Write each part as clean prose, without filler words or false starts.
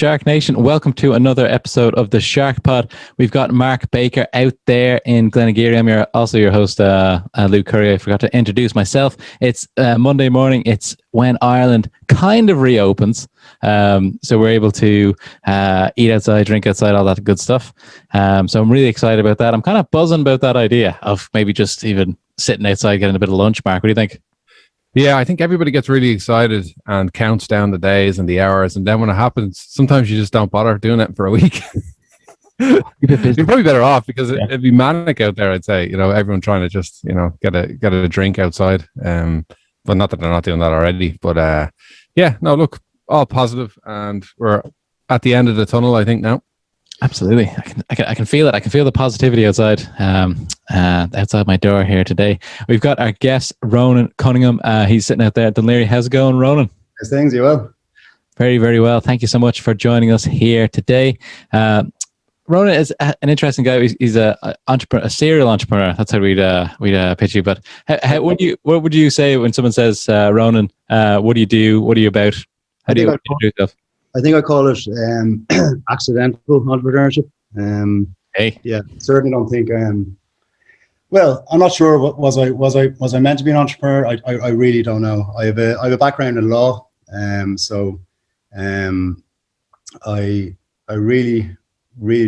SharkNation, welcome to another episode of the SharkPod. We've got Mark Baker out there in Glenageary. I'm also your host, Luke Curry. I forgot to introduce myself. It's Monday morning. It's when Ireland kind of reopens. So we're able to eat outside, drink outside, all that good stuff. So I'm really excited about that. I'm kind of buzzing about that idea of maybe just even sitting outside, getting a bit of lunch. Mark, what do you think? Yeah, I think everybody gets really excited and counts down the days and the hours. And then when it happens, sometimes you just don't bother doing it for a week. You're probably better off because it'd be manic out there, I'd say. You know, everyone trying to just, get a drink outside. But not that they're not doing that already. But look, all positive, and we're at the end of the tunnel, I think, now. Absolutely. I can feel it. I can feel the positivity outside outside my door here today. We've got our guest, Ronan Cunningham. He's sitting out there at Dunleary. How's it going, Ronan? How's things? You well? Very, very well. Thank you so much for joining us here today. Ronan is an interesting guy. He's a entrepreneur, a serial entrepreneur. That's how we'd pitch you. But what would you say when someone says, Ronan, what do you do? What are you about? How do you do yourself? I think I call it accidental entrepreneurship. Yeah, certainly don't think. Well, I'm not sure. Was I meant to be an entrepreneur? I really don't know. I have a background in law, I really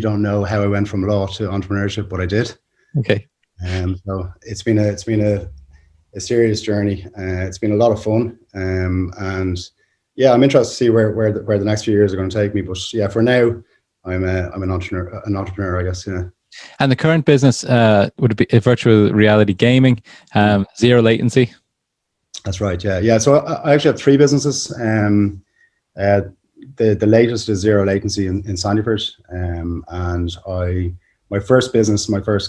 don't know how I went from law to entrepreneurship, but I did. Okay. So it's been a serious journey. It's been a lot of fun, and yeah, I'm interested to see where the next few years are going to take me. But yeah, for now, I'm an entrepreneur, I guess. Yeah. And the current business would be virtual reality gaming, zero latency. That's right. Yeah. So I actually have three businesses. The latest is Zero Latency in Sandyford, and my first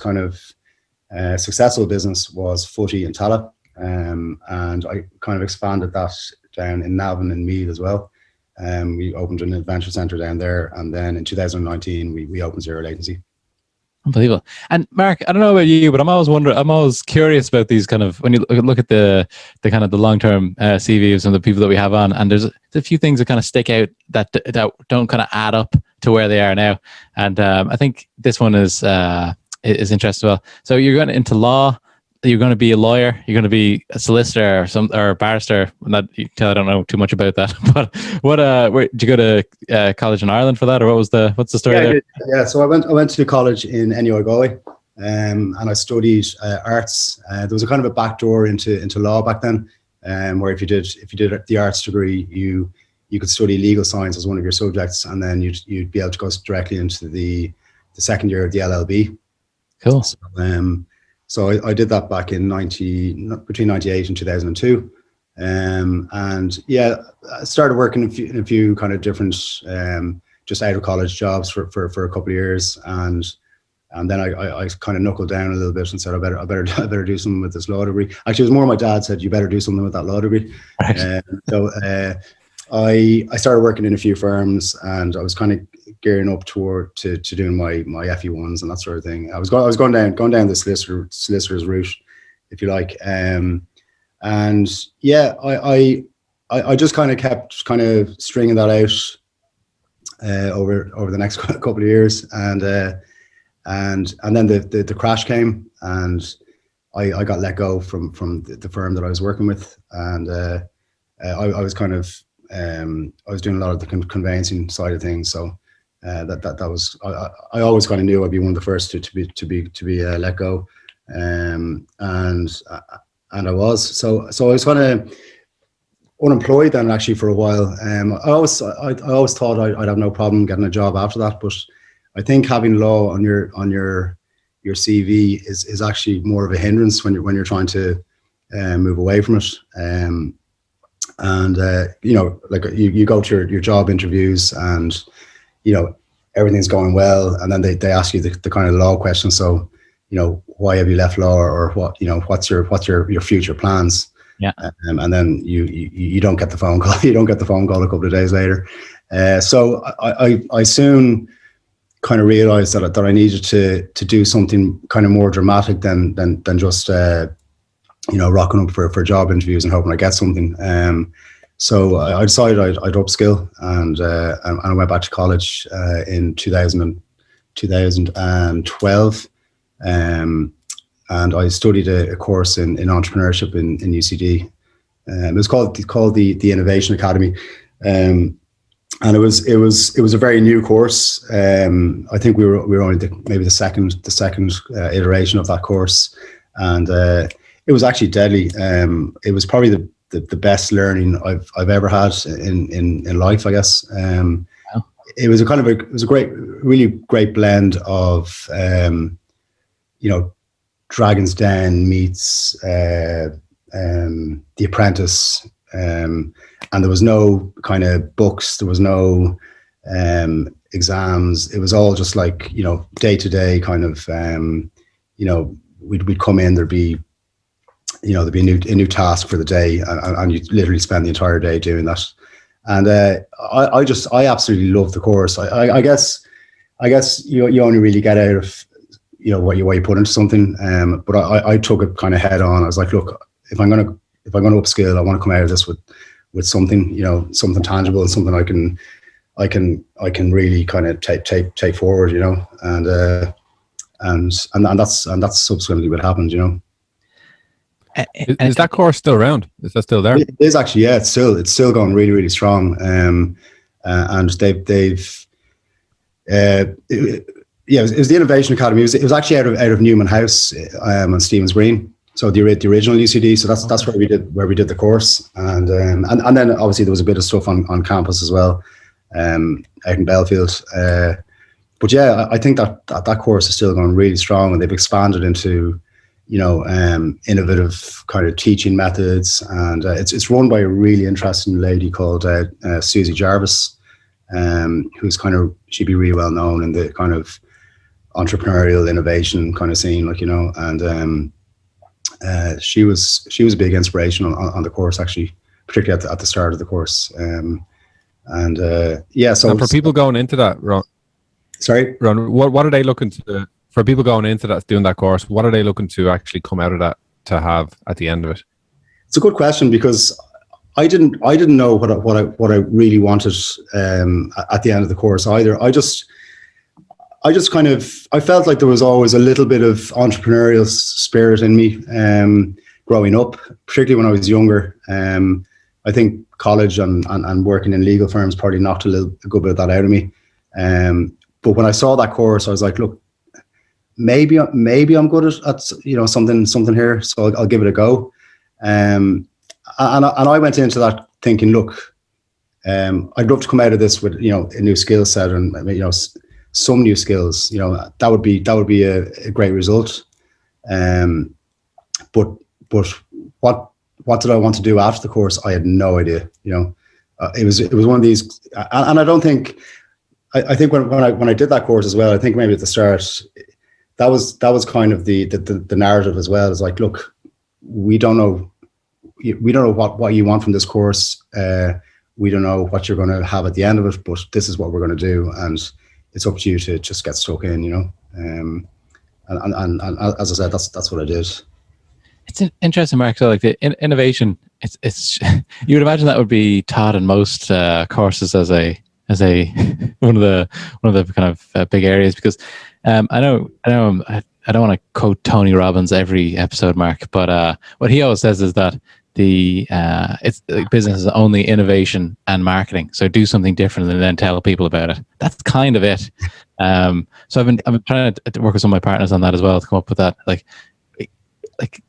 kind of successful business was FootTee in Tala, and I kind of expanded that down in Navan and Meath as well. We opened an adventure centre down there, and then in 2019 we opened Zero Latency. Unbelievable. And Mark, I don't know about you, but I'm always curious about these kind of, when you look at the kind of the long-term CVs and the people that we have on, and there's a few things that kind of stick out that don't kind of add up to where they are now. And I think this one is interesting as well. So you're going into law. You're going to be a lawyer. You're going to be a solicitor or a barrister. I don't know too much about that. But where did you go to college in Ireland for that, or what's the story there? Yeah, so I went to college in NUI Galway, and I studied arts. There was a kind of a backdoor into law back then, where if you did the arts degree, you could study legal science as one of your subjects, and then you'd be able to go directly into the second year of the LLB. Cool. So I did that back in between 98 and 2002. And yeah, I started working in a few kind of different, just out of college jobs for a couple of years. And then I kind of knuckled down a little bit and said, I better do something with this law degree. Actually, it was more my dad said, you better do something with that law degree. Right. So I started working in a few firms, and I was kind of gearing up to doing my FE1s and that sort of thing. I was going down the solicitor's route, if you like. And yeah, I just kind of kept kind of stringing that out over the next couple of years, and then the crash came, and I got let go from the firm that I was working with, and I was kind of I was doing a lot of the conveyancing side of things, so that was I always kind of knew I'd be one of the first to be let go, and I was so I was kind of unemployed then actually for a while. I always thought I'd have no problem getting a job after that, but I think having law on your CV is actually more of a hindrance when you're trying to move away from it. Like you go to your job interviews, and everything's going well, and then they ask you the kind of law questions. So why have you left law, or what's your future plans? Yeah. And then you don't get the phone call. You don't get the phone call a couple of days later. So I soon kind of realized that I needed to do something kind of more dramatic than just rocking up for job interviews and hoping I get something. So I decided I'd upskill, and I went back to college in 2012, and I studied a course in entrepreneurship in UCD. It was called the Innovation Academy, and it was a very new course. I think we were only maybe the second iteration of that course, and it was actually deadly. It was probably the best learning I've ever had in life, I guess. Wow. It was a really great blend of Dragon's Den meets The Apprentice, and there was no kind of books, there was no exams. It was all just like day to day kind of we'd come in, there'd be a new task for the day, and you literally spend the entire day doing that. And I absolutely loved the course. I guess you only really get out of what you put into something. But I took it kind of head on. I was like, look, if I'm gonna upskill, I want to come out of this with something, something tangible and something I can really kind of take forward, and that's subsequently what happened, Is that course still around? Is that still there? It is actually, yeah. It's still going really, really strong. And they've it was the Innovation Academy. It was actually out of Newman House on Stevens Green. So the original UCD. So that's where we did the course, and then obviously there was a bit of stuff on campus as well, out in Belfield. But yeah, I think that course is still going really strong, and they've expanded into innovative kind of teaching methods, and it's run by a really interesting lady called Susie Jarvis, who's she'd be really well known in the kind of entrepreneurial innovation kind of scene, and she was a big inspiration on the course, actually, particularly at the start of the course. So and for people going into that, Ron, what are they looking to? For people going into that, doing that course, what are they looking to actually come out of that to have at the end of it? It's a good question, because I didn't know what I really wanted at the end of the course either. I just I felt like there was always a little bit of entrepreneurial spirit in me growing up, particularly when I was younger. I think college and working in legal firms probably knocked a good bit of that out of me. But when I saw that course, I was like, look, maybe I'm good at something here, so I'll give it a go. And I went into that thinking, look, I'd love to come out of this with a new skill set and some new skills. That would be a great result. But what did I want to do after the course? I had no idea. It was one of these, and I don't think. I think when I did that course as well, I think maybe at the start, that was kind of the narrative as well. It's like, look, we don't know what you want from this course. We don't know what you're going to have at the end of it, but this is what we're going to do, and it's up to you to just get stuck in, And as I said, that's what I did. It's interesting, Mark. So, like the innovation, it's you would imagine that would be taught in most courses as a one of the kind of big areas, because I don't want to quote Tony Robbins every episode, Mark, but what he always says is that it's business is only innovation and marketing. So do something different and then tell people about it. That's kind of it. So I've been trying to work with some of my partners on that as well to come up with that. Like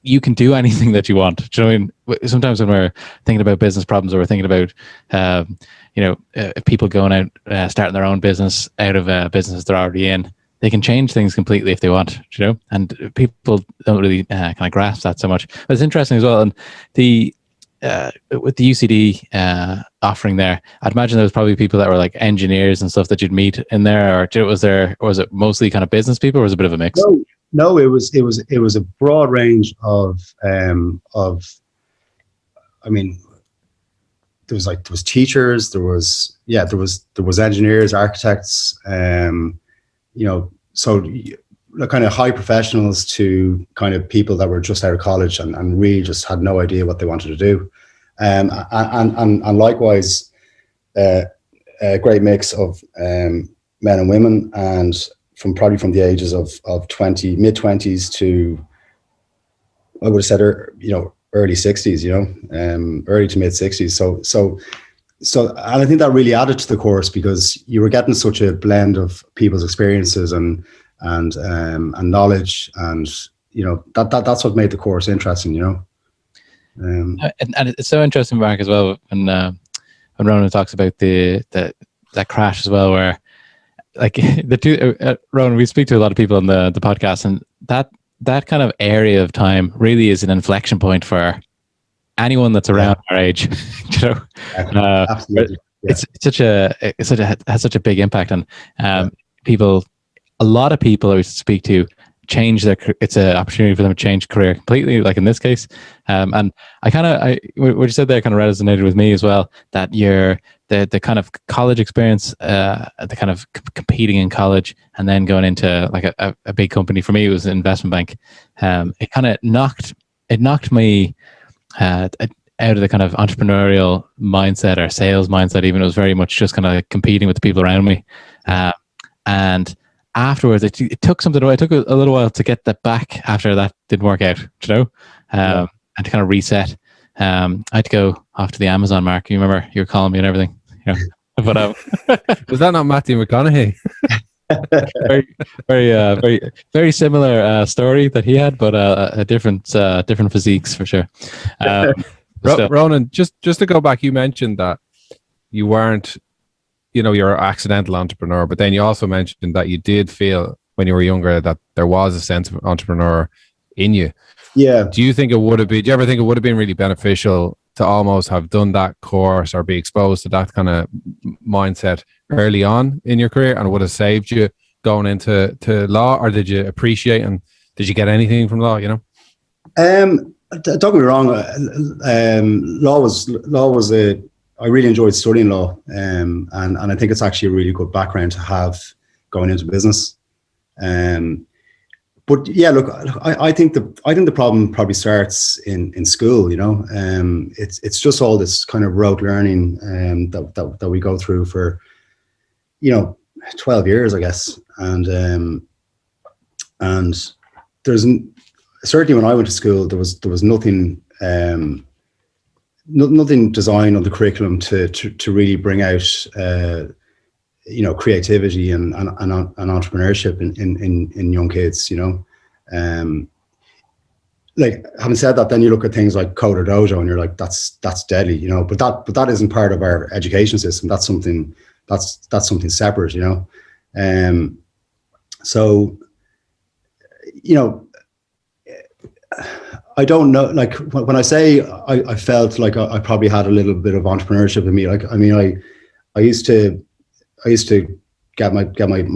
you can do anything that you want. Do you know what I mean? Sometimes when we're thinking about business problems, or we're thinking about people going out starting their own business out of businesses they're already in, they can change things completely if they want, and people don't really kind of grasp that so much. But it's interesting as well. And with the UCD offering there, I'd imagine there was probably people that were like engineers and stuff that you'd meet in there, or was it mostly kind of business people, or was it a bit of a mix? No, it was a broad range of I mean, there was teachers, there was engineers, architects, so kind of high professionals to kind of people that were just out of college and really just had no idea what they wanted to do. and likewise, a great mix of men and women, and from the ages of mid 20s to, I would have said, early 60s, early to mid 60s. So, and I think that really added to the course, because you were getting such a blend of people's experiences and knowledge, and that's what made the course interesting. And it's so interesting, Mark, as well, when Ronan talks about that crash as well, where like the two Ronan, we speak to a lot of people on the podcast, and that kind of area of time really is an inflection point for anyone that's around our age. Absolutely. Yeah. It has such a big impact on people. A lot of people I speak to change it's an opportunity for them to change career completely, like in this case. And what you said there kind of resonated with me as well, that the kind of college experience, the kind of competing in college and then going into like a big company. For me, it was an investment bank. It kind of knocked me out of the kind of entrepreneurial mindset or sales mindset. Even, it was very much just kind of like competing with the people around me. And afterwards, it took something away. It took a little while to get that back after that didn't work out, and to kind of reset. I had to go off to the Amazon, Mark. You remember you were calling me and everything, But was that not Matthew McConaughey? very similar story that he had, but a different physiques for sure. Ronan, just to go back, you mentioned that you weren't, you're an accidental entrepreneur, but then you also mentioned that you did feel when you were younger that there was a sense of entrepreneur in you. Yeah. Do you ever think it would have been really beneficial to almost have done that course or be exposed to that kind of mindset early on in your career, and would have saved you going into law? Or did you appreciate, and did you get anything from law, Don't get me wrong. Law was I really enjoyed studying law, and I think it's actually a really good background to have going into business. But yeah, look, I think the problem probably starts in school. It's just all this kind of rote learning that we go through for 12 years, I guess, and there's certainly, when I went to school, there was nothing. Nothing designed on the curriculum to really bring out creativity and entrepreneurship in young kids. Like, having said that, then you look at things like Coder Dojo and you're like, that's deadly, but that isn't part of our education system. That's something separate, so I don't know, like, when I say I felt like I probably had a little bit of entrepreneurship in me. Like, I mean, I used to get my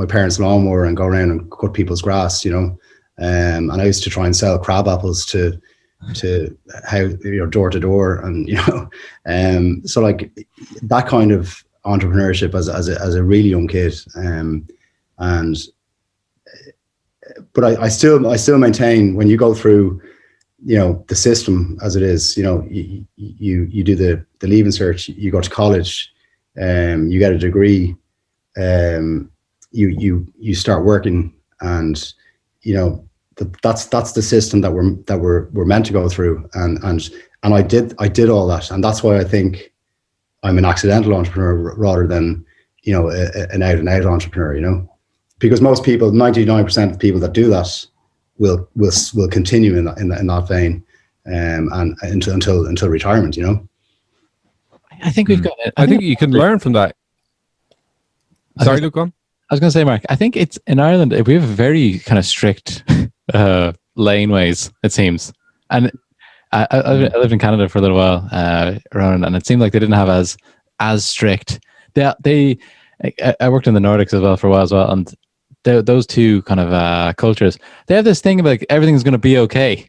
parents' lawnmower and go around and cut people's grass, and I used to try and sell crab apples to door to door, and so like that kind of entrepreneurship as a really young kid, but I still maintain, when you go through the system as it is, you do the Leaving Cert, you go to college, you get a degree, you start working, and that's the system that we're meant to go through, and I did all that, and that's why I think I'm an accidental entrepreneur rather than an out and out entrepreneur, because most people, 99% of people that do that will continue in that vein, and until retirement. I think we've got. I think you can learn from that. Sorry, Luke, on. I was going to say, Mark, I think it's in Ireland, we have a very kind of strict laneways, it seems, and I lived in Canada for a little while, Ronan, and it seemed like they didn't have as strict. I worked in the Nordics as well for a while as well, and those two kind of cultures, they have this thing about like, everything's going to be okay.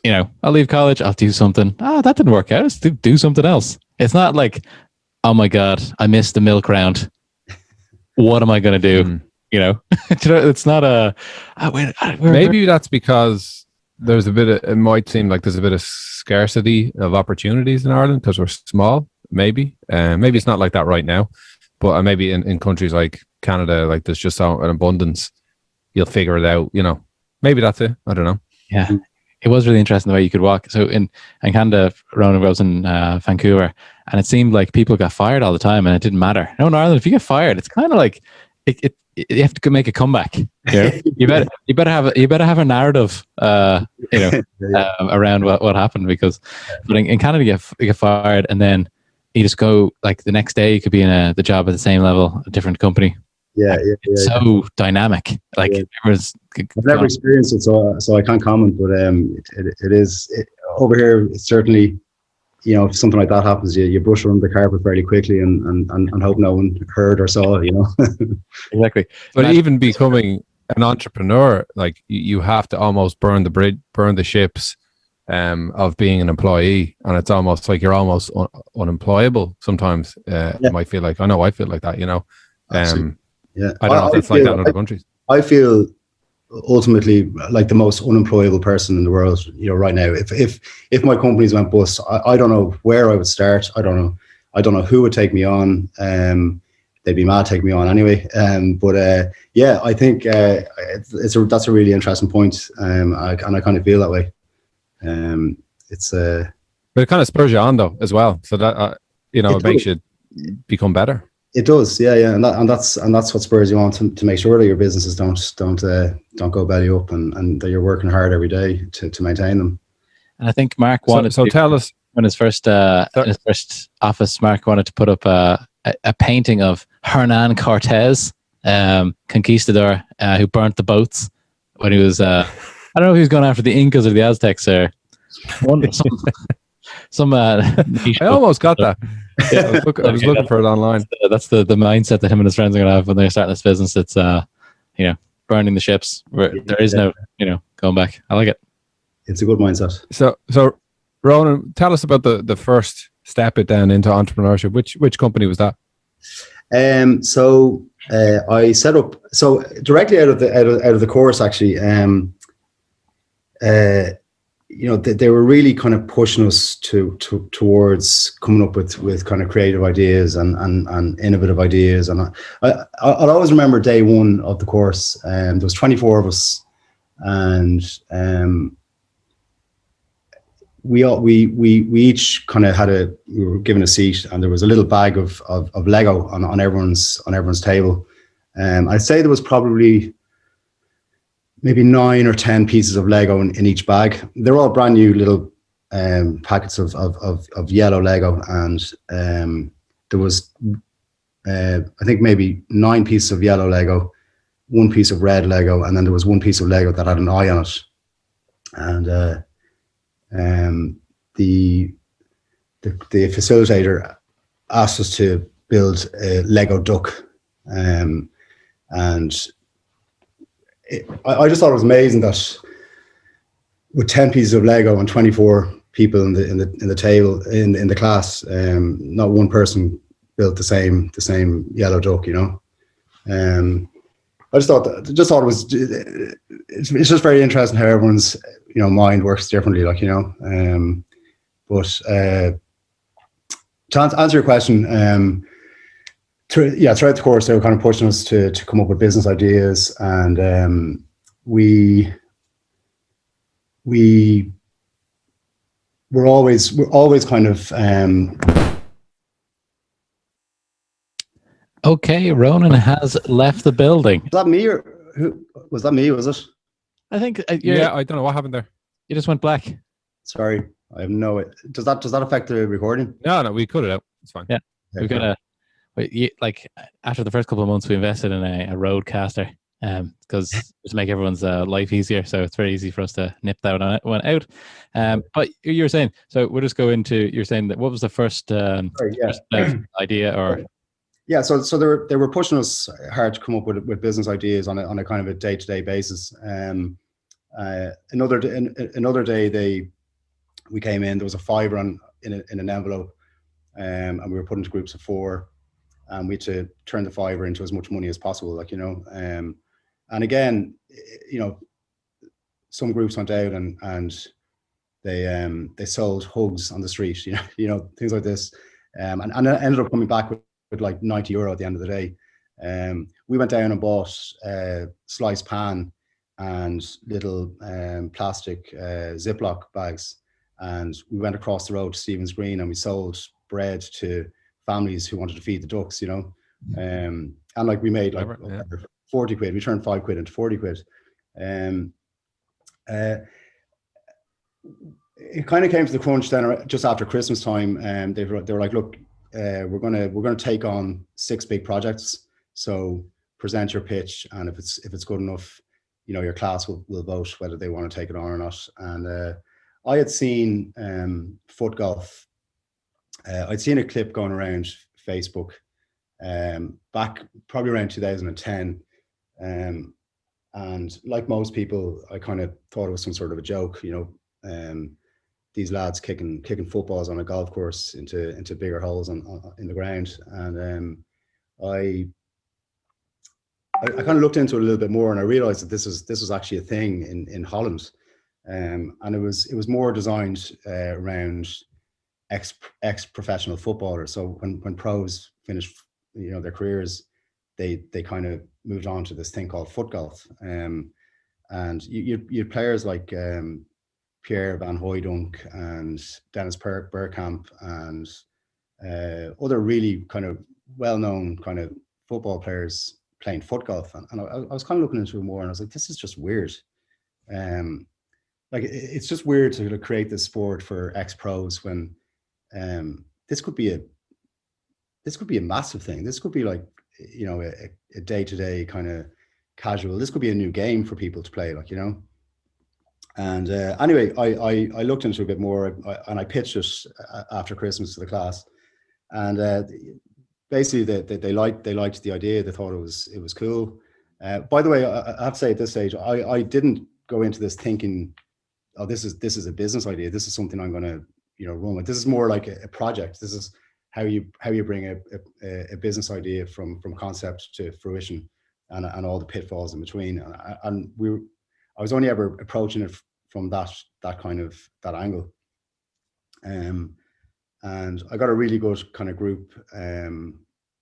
I'll leave college, I'll do something. That didn't work out. Let's do something else. It's not like, oh my God, I missed the milk round. What am I going to do? It's not a. Maybe that's because it might seem like there's a bit of scarcity of opportunities in Ireland because we're small, maybe. Maybe it's not like that right now, but maybe in countries like Canada, like there's just an abundance. You'll figure it out, Maybe that's it. I don't know. Yeah. It was really interesting the way you could walk. So in Canada, Ronan was in Vancouver, and it seemed like people got fired all the time, and it didn't matter. No, in Ireland, if you get fired, it's kind of like you have to make a comeback. You better have a narrative, around what happened, because in Canada you get fired, and then you just go, like, the next day you could be in the job at the same level, a different company. It's so dynamic. Like, I've never experienced it, so I can't comment. But it is over here. It's certainly, if something like that happens, you brush it under the carpet fairly quickly and hope no one heard or saw. Exactly. But even becoming an entrepreneur, like, you have to almost burn the ships of being an employee, and it's almost like you're almost unemployable sometimes. It might feel like, I know I feel like that. Yeah, I don't know if that's like that in other countries. I feel ultimately like the most unemployable person in the world, right now. If my companies went bust, I don't know where I would start. I don't know who would take me on. They'd be mad to take me on anyway. But I think that's a really interesting point. I kind of feel that way. But it kind of spurs you on though as well. So that it makes you become better. It does, yeah, and that's what spurs you on to make sure that your businesses don't go belly up, and that you're working hard every day to maintain them. And I think Mark wanted to tell us in his first office. Mark wanted to put up a painting of Hernan Cortez, conquistador, who burnt the boats when he was. I don't know if he was going after the Incas or the Aztecs or some. I almost got that. Yeah, I was looking for it online. That's the mindset that him and his friends are going to have when they're starting this business. It's burning the ships. There is no going back. I like it. It's a good mindset. So Ronan, tell us about the first step down into entrepreneurship. Which company was that? I set up directly out of the course, actually. They were really kind of pushing us towards coming up with kind of creative ideas and innovative ideas. And I'll always remember day one of the course. There was 24 of us, and we each kind of we were given a seat, and there was a little bag of Lego on everyone's table. I'd say there was probably maybe 9 or 10 pieces of Lego in each bag. They're all brand new little packets of yellow Lego, and there was I think maybe 9 pieces of yellow Lego, 1 piece of red Lego, and then there was 1 piece of Lego that had an eye on it. And the facilitator asked us to build a Lego duck, and I just thought it was amazing that with 10 pieces of Lego and 24 people in the table in the class, not one person built the same yellow duck. I just thought it was. It's just very interesting how everyone's mind works differently. But to answer your question. Throughout the course, they were kind of pushing us to come up with business ideas, and we're always kind of. Okay, Ronan has left the building. Was that me or who? Was that me? Was it? I think. I don't know what happened there. You just went black. Sorry, I have no. Does that affect the recording? No, we cut it out. It's fine. Yeah, we're gonna. Like, after the first couple of months, we invested in a roadcaster because to make everyone's life easier. So it's very easy for us to nip that one out. But you were saying, so we'll just go into. You're saying that what was the first, first idea or? Yeah, so they were pushing us hard to come up with business ideas on a kind of a day-to-day basis. Another day we came in. There was a fiver in an envelope, and we were put into groups of 4. And we had to turn the fiver into as much money as possible, and again, some groups went out and they sold hugs on the street, things like this, and I ended up coming back with like €90 at the end of the day. We went down and bought sliced pan and little plastic Ziploc bags, and we went across the road to Stephen's Green and we sold bread to families who wanted to feed the ducks, and like we made like 40 quid. We turned 5 quid into 40 quid. It kind of came to the crunch then just after Christmas time, and they were like, look, we're gonna take on 6 big projects. So present your pitch, and if it's good enough, your class will vote whether they want to take it on or not. And I had seen foot golf. I'd seen a clip going around Facebook back probably around 2010. And like most people, I kind of thought it was some sort of a joke, these lads kicking footballs on a golf course into bigger holes in the ground. And I kind of looked into it a little bit more, and I realized that this was actually a thing in Holland. And it was more designed around ex-professional footballers. So when pros finished, their careers, they kind of moved on to this thing called foot golf. And you had players like Pierre Van Hooijdonk and Dennis Bergkamp and other really kind of well-known kind of football players playing foot golf. And I was kind of looking into it more, and I was like, this is just weird. Like it's just weird to create this sport for ex-pros when this could be a massive thing. This could be like, a day-to-day kind of casual. This could be a new game for people to play, like, And anyway, I looked into it a bit more, and I pitched it after Christmas to the class, and basically they liked the idea. They thought it was cool. By the way, I have to say at this stage, I didn't go into this thinking, oh, this is a business idea. This is something I'm going to run with. This is more like a project. This is how you bring a business idea from concept to fruition, and all the pitfalls in between. And I was only ever approaching it from that angle. And I got a really good kind of group.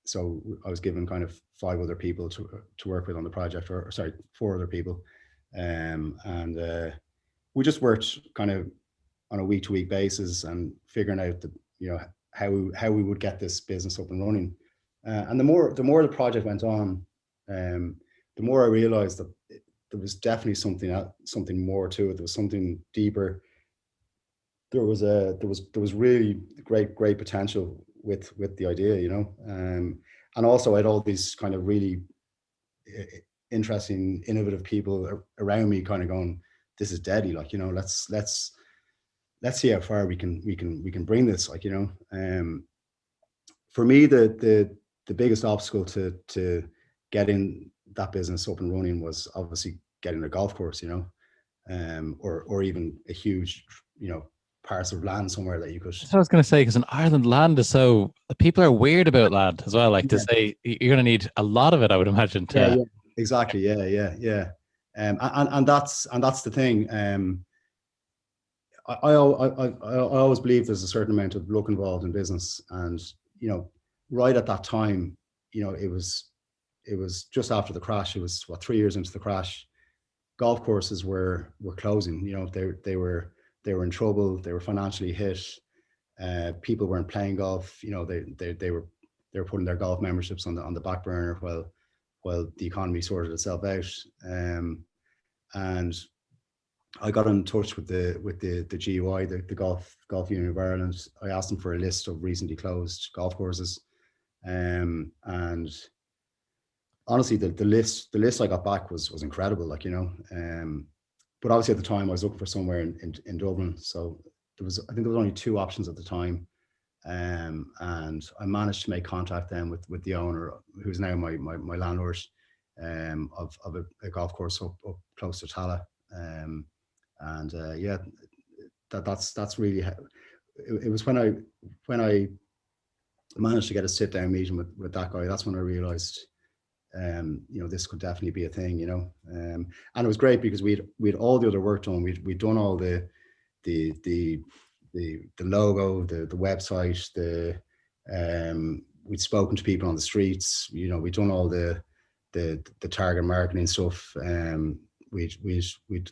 So I was given kind of 5 other people to work with on the project, or sorry, 4 other people. And we just worked kind of on a week-to-week basis and figuring out how we would get this business up and running. And the more the project went on, the more I realized that there was definitely something more to it. There was something deeper. There was really great potential with the idea, and also I had all these kind of really interesting, innovative people around me, kind of going, "This is deadly!" Like, let's see how far we can bring this. Like, for me, the biggest obstacle to getting that business up and running was obviously getting a golf course, or even a huge, parcel of land somewhere that you could. That's what I was going to say, because in Ireland, land is so, people are weird about land as well. Like, to say you're going to need a lot of it, I would imagine. Yeah, exactly. Yeah. And that's the thing. I always believe there's a certain amount of luck involved in business, and right at that time, it was just after the crash. It was 3 years into the crash. Golf courses were closing. They were in trouble. They were financially hit. People weren't playing golf. They were putting their golf memberships on the back burner while the economy sorted itself out. And I got in touch with the GUI, the Golf Union of Ireland. I asked them for a list of recently closed golf courses, and honestly, the list I got back was incredible. Like, but obviously at the time I was looking for somewhere in Dublin, so I think there was only 2 options at the time, and I managed to make contact then with the owner, who's now my landlord, of a golf course up close to Tala. And yeah, that's really how it was. When I managed to get a sit down meeting with that guy, that's when I realized this could definitely be a thing, and it was great because we'd all the other work done. We'd done all the logo, the website, we'd spoken to people on the streets, we'd done all the target marketing stuff. We'd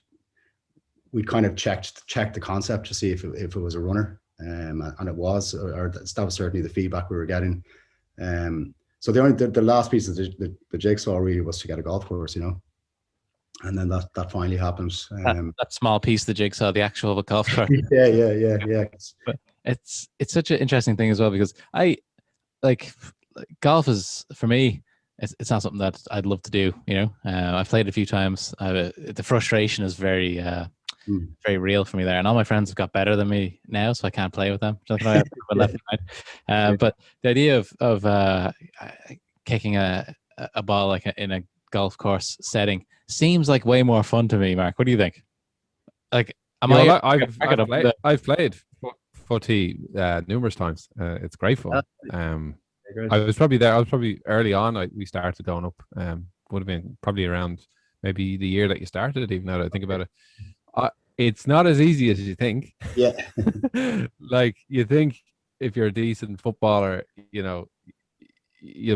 kind of checked the concept to see if it was a runner, and it was, or that was certainly the feedback we were getting. So the last piece of the jigsaw really was to get a golf course, and then that finally happened. That small piece of the jigsaw, the actual golf course. yeah. But it's such an interesting thing as well, because I like golf is, for me, it's not something that I'd love to do. I've played it a few times. The frustration is very very real for me there, and all my friends have got better than me now, so I can't play with them. But the idea of kicking a ball like in a golf course setting seems like way more fun to me. Mark, what do you think? Like, I've played FootTee numerous times. It's great fun. I was probably there. I was probably early on. We started going up. Would have been probably around maybe the year that you started it. Even now that I think about it, it's not as easy as you think. Yeah. Like, you think if you're a decent footballer, you'll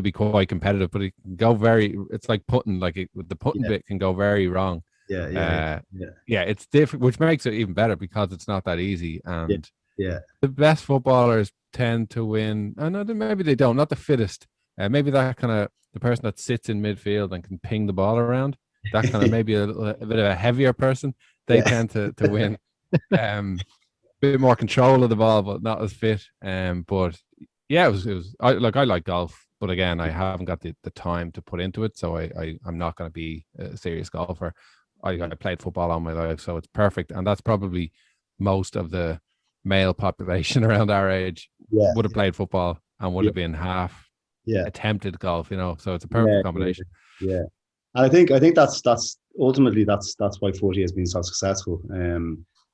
be quite competitive, but it can go it's like putting, the putting bit can go very wrong. Yeah. It's different, which makes it even better because it's not that easy. And the best footballers tend to win. I know that maybe they don't, not the fittest. Maybe that kind of the person that sits in midfield and can ping the ball around, that kind of maybe a bit of a heavier person, they tend to win. Bit more control of the ball, but not as fit. But yeah, it was I like golf, but again, I haven't got the time to put into it, so I'm not going to be a serious golfer. I played football all my life, so it's perfect, and that's probably most of the male population around our age would have played football and would have been half attempted golf, so it's a perfect combination. Yeah. And I think that's ultimately that's why FootTee has been so successful,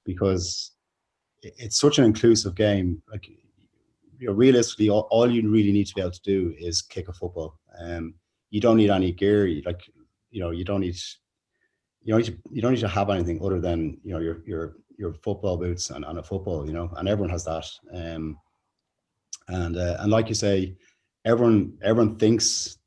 because it's such an inclusive game. Like, realistically, all you really need to be able to do is kick a football. You don't need any gear. You don't need to have anything other than your football boots and a football. And everyone has that. And like you say, everyone thinks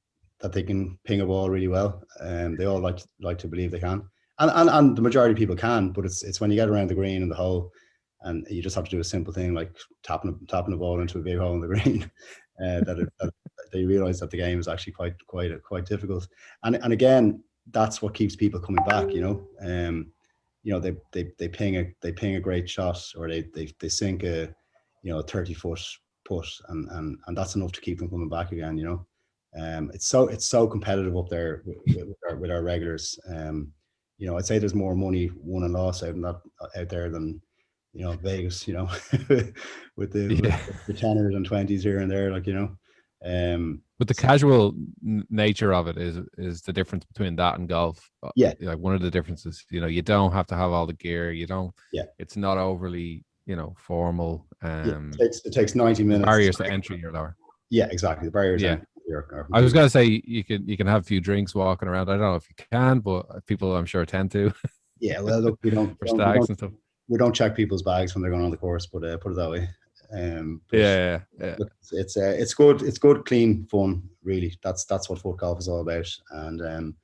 that they can ping a ball really well, and they all like to believe they can, and the majority of people can. But it's when you get around the green and the hole, and you just have to do a simple thing like tapping the ball into a big hole in the green, that they realize that the game is actually quite difficult. And again, that's what keeps people coming back. They ping a great shot, or they sink a 30-foot putt, and that's enough to keep them coming back again. It's so competitive up there with our regulars. I'd say there's more money won and lost out there than Vegas. with the tenors and 20s here and there, but the casual nature of it is the difference between that and golf. Like, one of the differences, you don't have to have all the gear. You don't. It's not overly formal. It takes 90 minutes. The barriers to entry are lower. Yeah, exactly. The barriers. Yeah. I was gonna say you can have a few drinks walking around. I don't know if you can, but people, I'm sure, tend to. Yeah, well, look, we don't for stags and stuff. We don't check people's bags when they're going on the course, but put it that way. Look, it's good. It's good, clean fun. Really, that's what foot golf is all about. And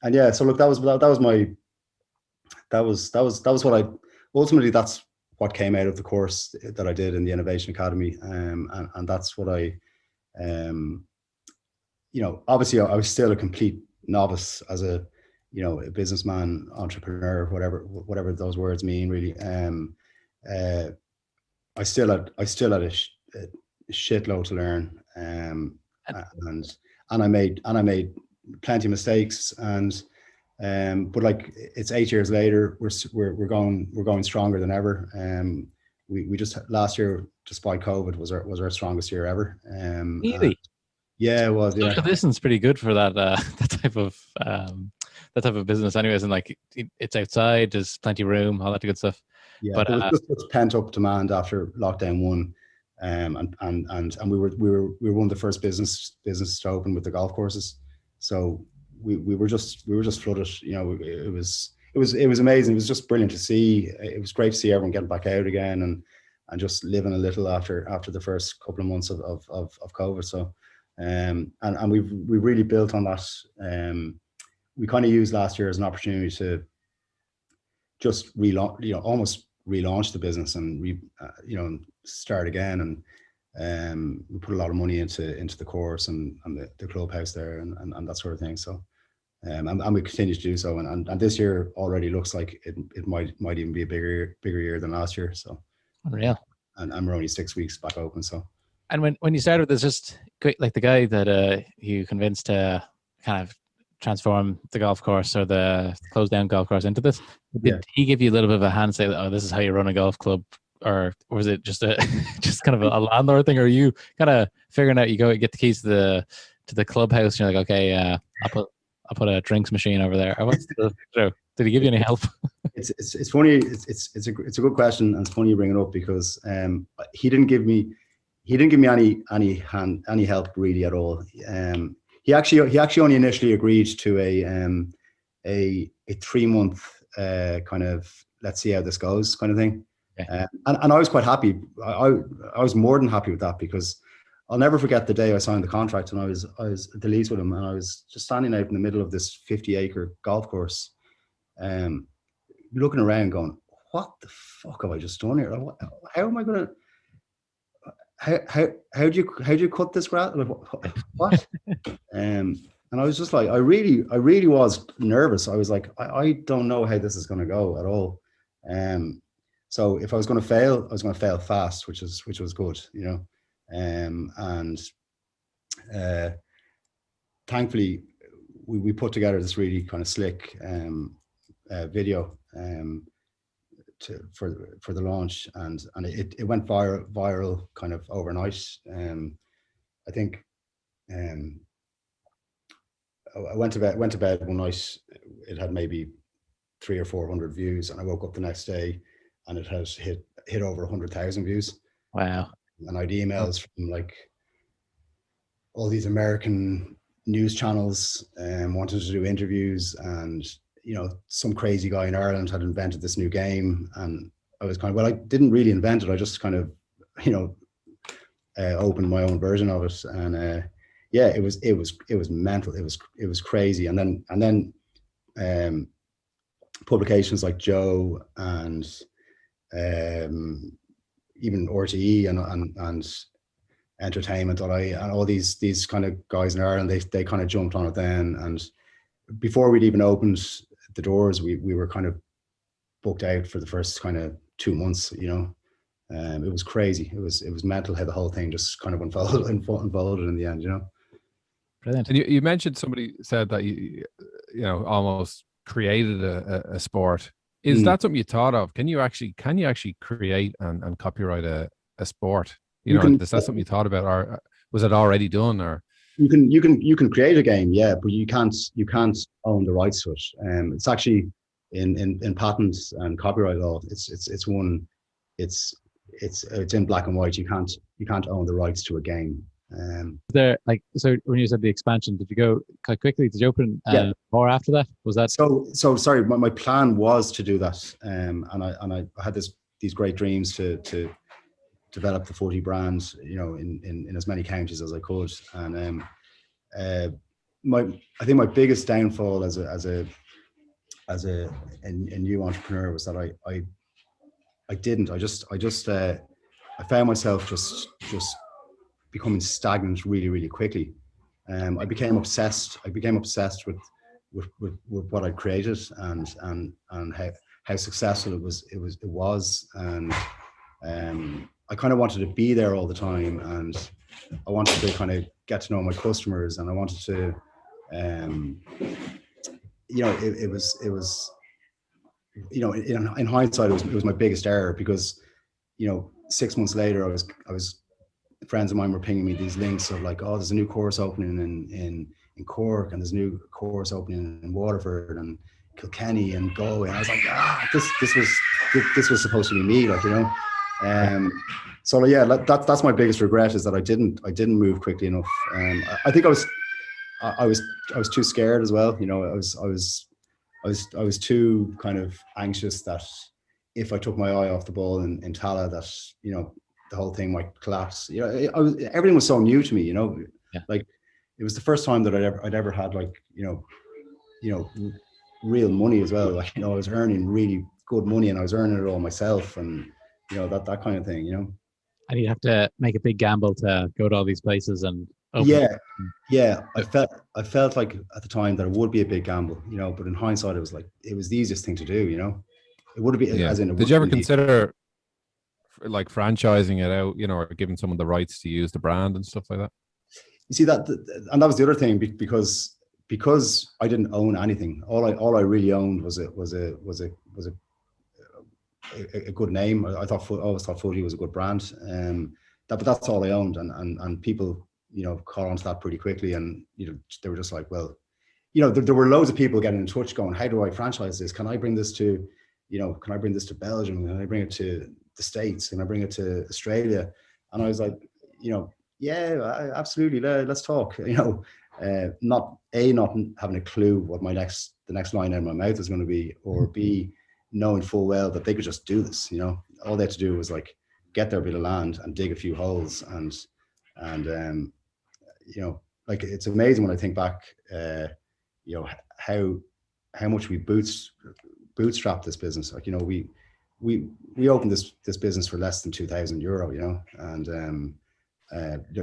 yeah. So look, that was what I ultimately. That's what came out of the course that I did in the Innovation Academy. And that's what I. Obviously, I was still a complete novice as a businessman, entrepreneur, whatever those words mean, really. I still had a shitload to learn, and I made plenty of mistakes, but like, it's 8 years later, we're going stronger than ever. We just, last year, despite COVID, was our strongest year ever. Really? Yeah, it was. Yeah. Social distance pretty good for that that type of business, anyways. And like, it's outside, there's plenty of room, all that good stuff. Yeah, but there was just pent up demand after lockdown 1 And we were one of the first businesses to open with the golf courses. So we were just flooded. It was amazing. It was just brilliant to see. It was great to see everyone getting back out again and just living a little after the first couple of months of COVID. So and we've really built on that. We kind of used last year as an opportunity to just almost relaunch the business and start again. And we put a lot of money into the course and the clubhouse there and that sort of thing. So and we continue to do so. And this year already looks like it might even be a bigger year than last year. So unreal. And we're only 6 weeks back open. So. And when you started this, just like the guy that you convinced to kind of transform the golf course or the closed down golf course into this, did he give you a little bit of a hand, say, oh, this is how you run a golf club? Or was it just just kind of a landlord thing? Or are you kind of figuring out, you go get the keys to the clubhouse and you're like, okay, I'll put a drinks machine over there. Or what's did he give you any help? It's funny. It's a good question, and it's funny you bring it up because he didn't give me any help really at all. He actually only initially agreed to a 3-month kind of let's see how this goes kind of thing. Yeah. And I was quite happy. I was more than happy with that because I'll never forget the day I signed the contract and I was at the lease with him and I was just standing out in the middle of this 50-acre golf course, looking around going, what the fuck have I just done here? How am I going to, how do you cut this grass? Like, what? And I was just like, I really was nervous. I was like, I don't know how this is going to go at all. So if I was going to fail, I was going to fail fast, which was good, and thankfully we put together this really kind of slick video for the launch, and it went viral kind of overnight. I think I went to bed one night, it had maybe 300 or 400 views, and I woke up the next day and it has hit over 100,000 views. Wow. And I had emails from like all these American news channels wanting to do interviews, and some crazy guy in Ireland had invented this new game, and I was kind of, well, I didn't really invent it, I just kind of opened my own version of it, and yeah, it was mental, it was crazy. And then publications like Joe and even RTE and Entertainment and all these kind of guys in Ireland, they kind of jumped on it then. And before we'd even opened the doors, we were kind of booked out for the first kind of 2 months. It was crazy. It was mental how the whole thing just kind of unfolded in the end. Brilliant. And you mentioned somebody said that you almost created a sport. Is that something you thought of? Can you actually create and copyright a sport? Is that something you thought about, or was it already done? Or you can create a game, yeah, but you can't own the rights to it. It's actually in patents and copyright law. It's in black and white. You can't own the rights to a game. So when you said the expansion, did you go quite quickly? Did you open more after that? Was that so sorry, my plan was to do that, and I had these great dreams to develop the FootTee brand, in as many counties as I could. And I think my biggest downfall as a new entrepreneur was that I found myself just becoming stagnant really, really quickly. I became obsessed with what I created and how successful it was. And I kind of wanted to be there all the time, and I wanted to kind of get to know my customers, and I wanted to, it was in hindsight, it was my biggest error, because 6 months later, I was friends of mine were pinging me these links of like, oh, there's a new course opening in Cork, and there's a new course opening in Waterford and Kilkenny and Galway. And I was like, this was supposed to be me, So yeah, that's my biggest regret, is that I didn't move quickly enough. I think I was too scared as well. You know, I was too kind of anxious that if I took my eye off the ball in Tala, that, you know, the whole thing might collapse. You know, everything was so new to me. You know, like it was the first time that I'd ever had, like, you know, real money as well. Like, you know, I was earning really good money, and I was earning it all myself, and, you know, that kind of thing. You know. And you have to make a big gamble to go to all these places and open. Yeah. I felt like at the time that it would be a big gamble, you know, but in hindsight, it was the easiest thing to do, you know. It would have been, as in. Did you ever consider like franchising it out, you know, or giving someone the rights to use the brand and stuff like that? You see that, and that was the other thing, because I didn't own anything. All I really owned was a good name. I always thought FootTee was a good brand. But that's all I owned, and people, you know, caught onto that pretty quickly, and, you know, they were just like, well, you know, there were loads of people getting in touch going, how do I franchise this? Can I bring this to, you know, can I bring this to Belgium? Can I bring it to the States? Can I bring it to Australia? And I was like, you know, yeah, absolutely, let's talk. You know, not having a clue what the next line out of my mouth is going to be, or B, knowing full well that they could just do this. You know, all they had to do was like get their bit of land and dig a few holes, and you know, like, it's amazing when I think back, you know, how much we bootstrapped this business. Like, you know, we opened this business for less than €2,000, you know, and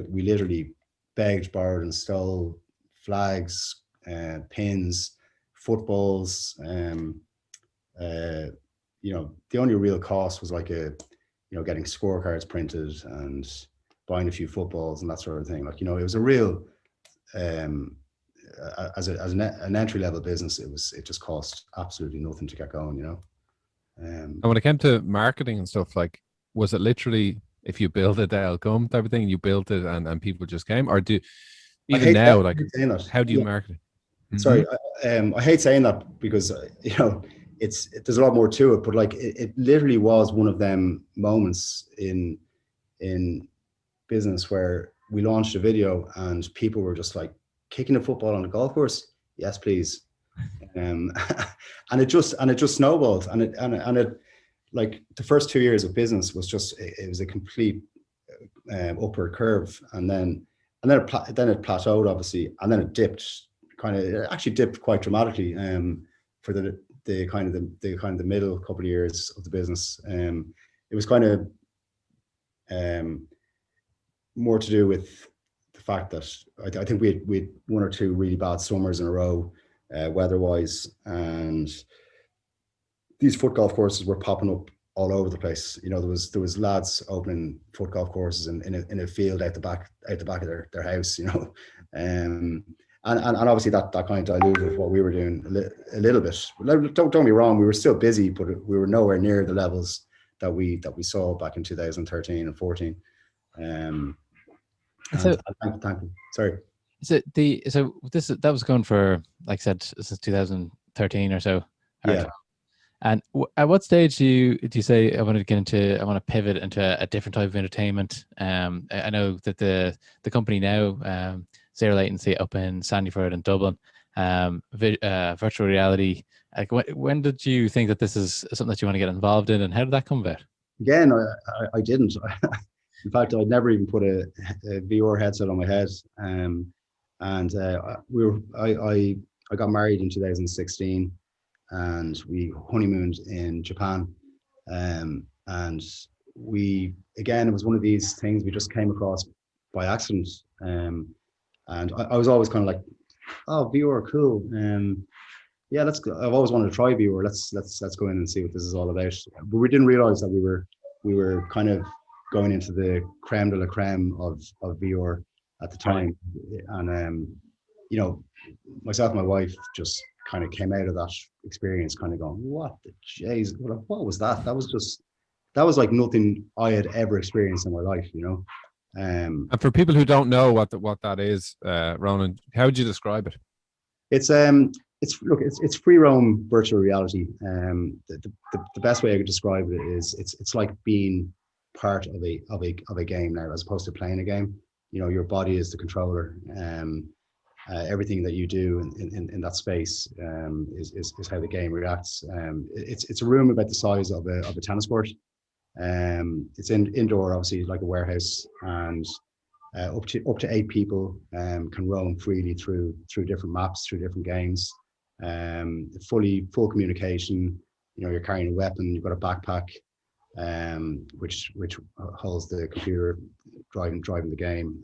we literally begged, borrowed, and stole flags, pins, footballs. You know, the only real cost was like you know, getting scorecards printed and buying a few footballs and that sort of thing. Like, you know, it was a real, as an entry level business, it just cost absolutely nothing to get going, you know. And when it came to marketing and stuff, like, was it literally, if you build it, they'll come type of thing? You built it and people just came, or even now, like, how do you market it? Sorry, I hate saying that, because you know, there's a lot more to it, but like, it literally was one of them moments in business where we launched a video and people were just like, kicking a football on a golf course, yes please. And it just snowballed, and it like, the first 2 years of business was just, it was a complete upward curve, and then it plateaued, obviously, and then it actually dipped quite dramatically for the kind of the middle couple of years of the business. It was kind of more to do with the fact that I think we had one or two really bad summers in a row, weather-wise, and these foot golf courses were popping up all over the place. You know, there was lads opening foot golf courses in a field out the back of their house. You know, and obviously that kind of diluted what we were doing a little bit. Don't get me wrong, we were still busy, but we were nowhere near the levels that we saw back in 2013 and 14. Sorry. That was going for, like I said, since 2013 or so. Yeah. And at what stage do you say, I want to pivot into a different type of entertainment? I know that the company now, Zero Latency, up in Sandyford and Dublin, virtual reality. Like, when did you think that this is something that you want to get involved in, and how did that come about? Again, I didn't. In fact, I'd never even put a VR headset on my head. I got married in 2016, and we honeymooned in Japan. And it was one of these things we just came across by accident. And I was always kind of like, oh, VR, cool. Yeah, let's go. I've always wanted to try VR. Let's go in and see what this is all about. But we didn't realize that we were kind of going into the creme de la creme of VR at the time. And you know, myself and my wife just kind of came out of that experience kind of going, what the jays, what was that? That was like nothing I had ever experienced in my life, you know. And for people who don't know what that is, Ronan, how would you describe it? It's free roam virtual reality. The best way I could describe it is it's like being part of a game now, as opposed to playing a game. You know, your body is the controller. Everything that you do in that space is how the game reacts. It's a room about the size of a tennis court. It's indoor, obviously, like a warehouse, and up to 8 people can roam freely through different maps, through different games. Full communication. You know, you're carrying a weapon. You've got a backpack, which holds the computer, driving the game.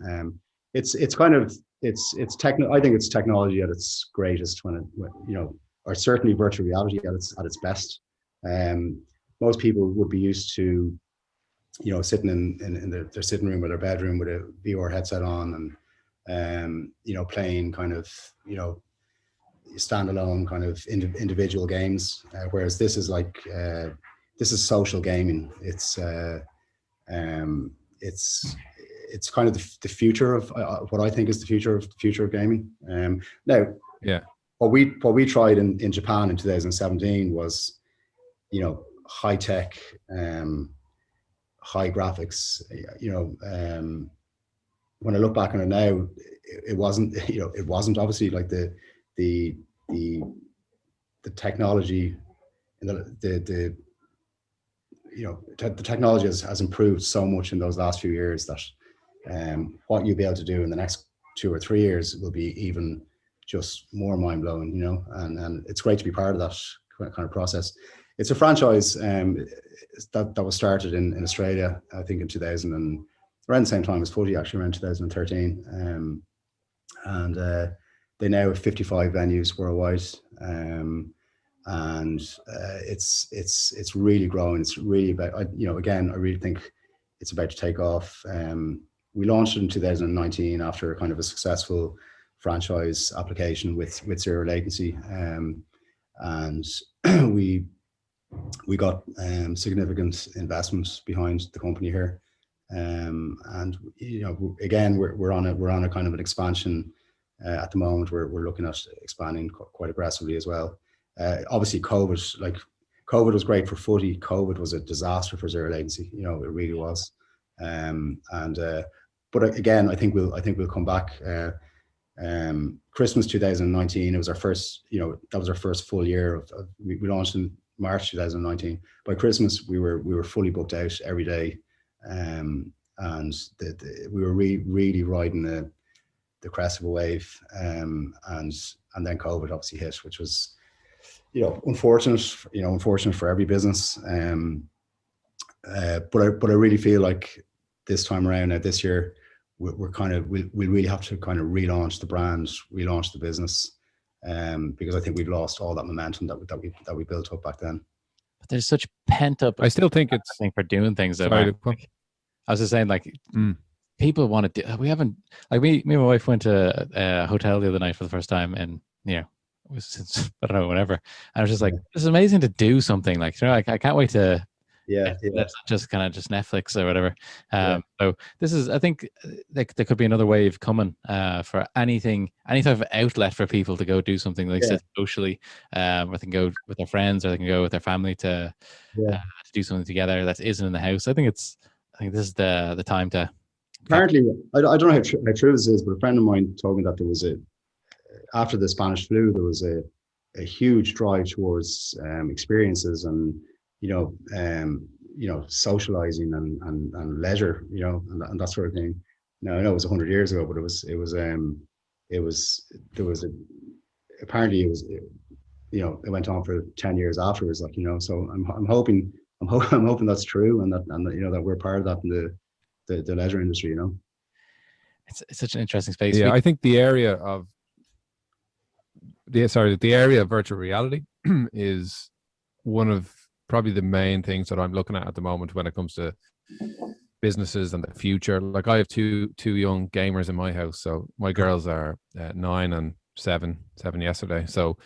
It's kind of I think it's technology at its greatest when you know, or certainly virtual reality at its best. Most people would be used to, you know, sitting in their sitting room or their bedroom with a VR headset on, and you know, playing kind of, you know, standalone kind of individual games, whereas this is like this is social gaming. It's kind of the future of what I think is the future of gaming. Now, yeah, what we tried in Japan in 2017 was, you know, high tech, high graphics. You know, when I look back on it now, it wasn't, you know, it wasn't obviously like the technology and the you know, the technology has improved so much in those last few years that what you'll be able to do in the next 2 or 3 years will be even just more mind blowing, you know, and it's great to be part of that kind of process. It's a franchise that was started in Australia, I think in 2000, and around the same time as FootTee, actually around 2013, and they now have 55 venues worldwide, and it's really growing. It's really about, you know, again, I really think it's about to take off. We launched it in 2019 after kind of a successful franchise application with zero latency, and we got significant investment behind the company here, and you know, again, we're on a kind of an expansion at the moment. We're looking at expanding quite aggressively as well. Obviously, COVID was great for FootTee. COVID was a disaster for zero latency. You know, it really was. But again, I think we'll come back. Christmas 2019, it was our first, you know, that was our first full year of we launched in March 2019. By Christmas, we were fully booked out every day, and we were really riding the crest of a wave, and then COVID obviously hit, which was, you know, unfortunate for every business. But I really feel like this time around, this year, we really have to kind of relaunch the brand, relaunch the business, because I think we've lost all that momentum that we built up back then. But there's such pent up. I still think it's for doing things. Though, sorry, like, I was just saying, like, people want to do. We haven't, like, me and my wife went to a hotel the other night for the first time, and you know, it was since, I don't know, whenever. And I was just like, it's amazing to do something, like, you know, I can't wait to. That's not just kind of just Netflix or whatever. So this is, I think, like, there could be another wave coming for any type of outlet for people to go do something, like sit socially, or they can go with their friends, or they can go with their family to do something together that isn't in the house. I think this is the time to. Apparently, I don't know how true this is, but a friend of mine told me that there was after the Spanish flu, there was a huge drive towards experiences and, you know, socializing and leisure, you know, and that sort of thing. Now, I know it was 100 years ago, but apparently it was, you know, it went on for 10 years afterwards, like, you know. So I'm hoping that's true, and that you know, that we're part of that in the leisure industry, you know. It's such an interesting space. Yeah, I think the area of virtual reality is one of probably the main things that I'm looking at the moment when it comes to businesses and the future. Like, I have two young gamers in my house. So my girls are 9 and 7 yesterday. So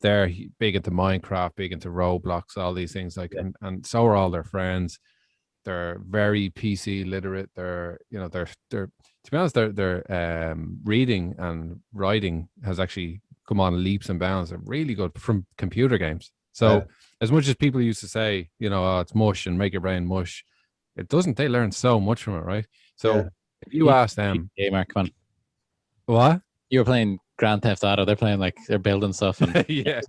they're big into Minecraft, big into Roblox, all these things. Like, and so are all their friends. They're very PC literate. They're, you know, they're to be honest, their reading and writing has actually come on leaps and bounds. They're really good from computer games. So as much as people used to say, you know, oh, it's mush and make your brain mush, it doesn't. They learn so much from it, right? So Yeah. if you ask them, hey, Mark, come on. what? You were playing Grand Theft Auto. They're playing like they're building stuff. And Yeah.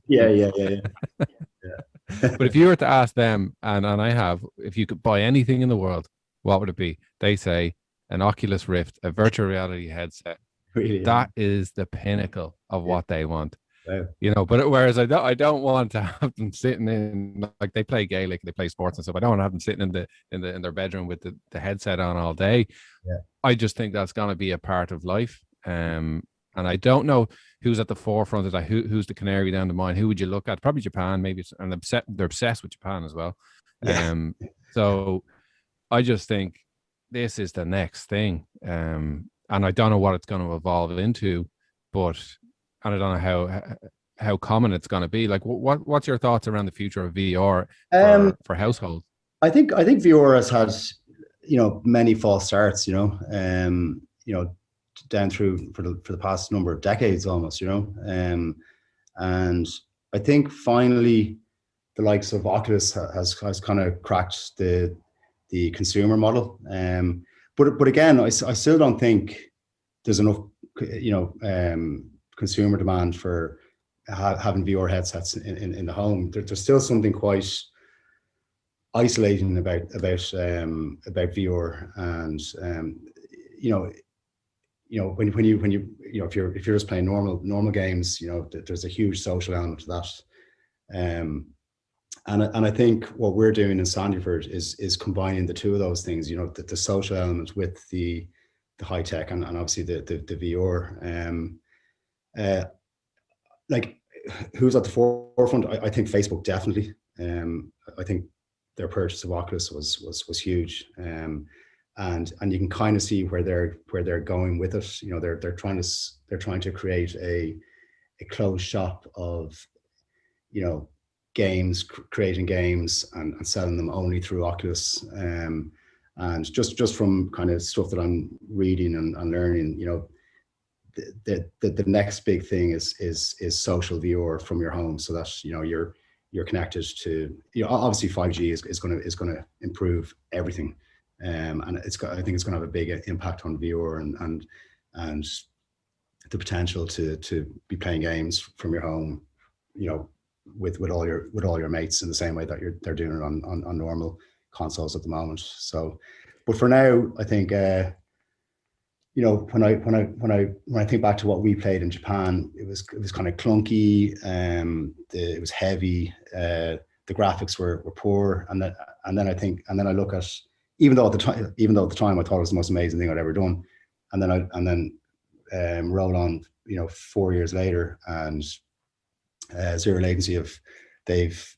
But if you were to ask them, and I have, if you could buy anything in the world, what would it be? They say an Oculus Rift, a virtual reality headset. Really, That is the pinnacle of what they want. wow. You know, but whereas I don't want to have them sitting in, like, they play Gaelic, they play sports and stuff. I don't want to have them sitting in their bedroom with the headset on all day. Yeah. I just think that's going to be a part of life. And I don't know who's at the forefront of that. Who's the canary down the mine? Who would you look at? Probably Japan, maybe. And they're obsessed with Japan as well. Yeah. So I just think this is the next thing. And I don't know what it's going to evolve into, and I don't know how common it's going to be. Like, what's your thoughts around the future of VR for households? I think VR has had, many false starts, down through for the past number of decades almost, and I think finally the likes of Oculus has kind of cracked the consumer model. But again, I still don't think there's enough, consumer demand for having VR headsets in the home. There's still something quite isolating about VR, and when you if you're just playing normal games, there's a huge social element to that. And I think what we're doing in Sandyford is combining the two of those things, the social element with the high tech, and obviously the VR. Like, who's at the forefront? I think Facebook definitely. I think their purchase of Oculus was huge. And you can kind of see where they're going with it. They're trying to create a closed shop of, games, creating games and selling them only through Oculus. And just from kind of stuff that I'm reading and learning, the next big thing is social VR from your home, so that you're connected to, obviously 5G is going to improve everything. And I think it's going to have a big impact on VR and the potential to be playing games from your home, with all your mates in the same way that they're doing it on normal consoles at the moment. So, but for now, I think when I think back to what we played in Japan, it was kind of clunky. It was heavy. The graphics were poor, and then I look at, even though at the time I thought it was the most amazing thing I'd ever done, and then roll on 4 years later, and Zero Latency they've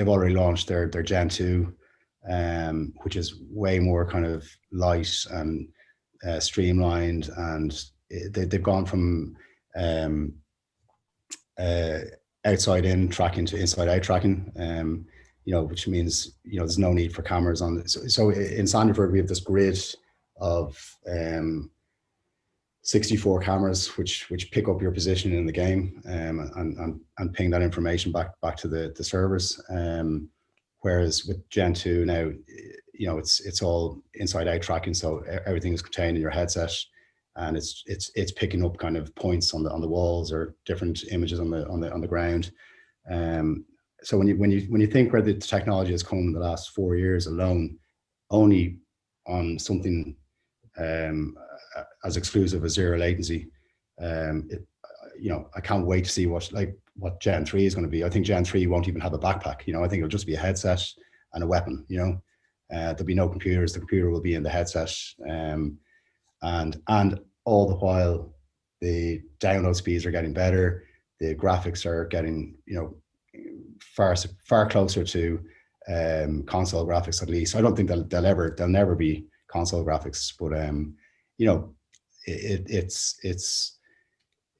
already launched their Gen 2, which is way more kind of light and streamlined, and they've gone from outside in tracking to inside out tracking, which means there's no need for cameras on it. So in Sandyford we have this grid of 64 cameras which pick up your position in the game, and ping that information back to the servers. Whereas with Gen 2 now, it's all inside out tracking, so everything is contained in your headset, and it's picking up kind of points on the walls or different images on the ground. So when you think where the technology has come in the last 4 years alone, only on something as exclusive as Zero Latency, I can't wait to see what Gen 3 is going to be. I think Gen 3 won't even have a backpack. I think it'll just be a headset and a weapon. There'll be no computers. The computer will be in the headset, and all the while the download speeds are getting better. The graphics are getting far closer to console graphics, at least. I don't think they'll never be console graphics, but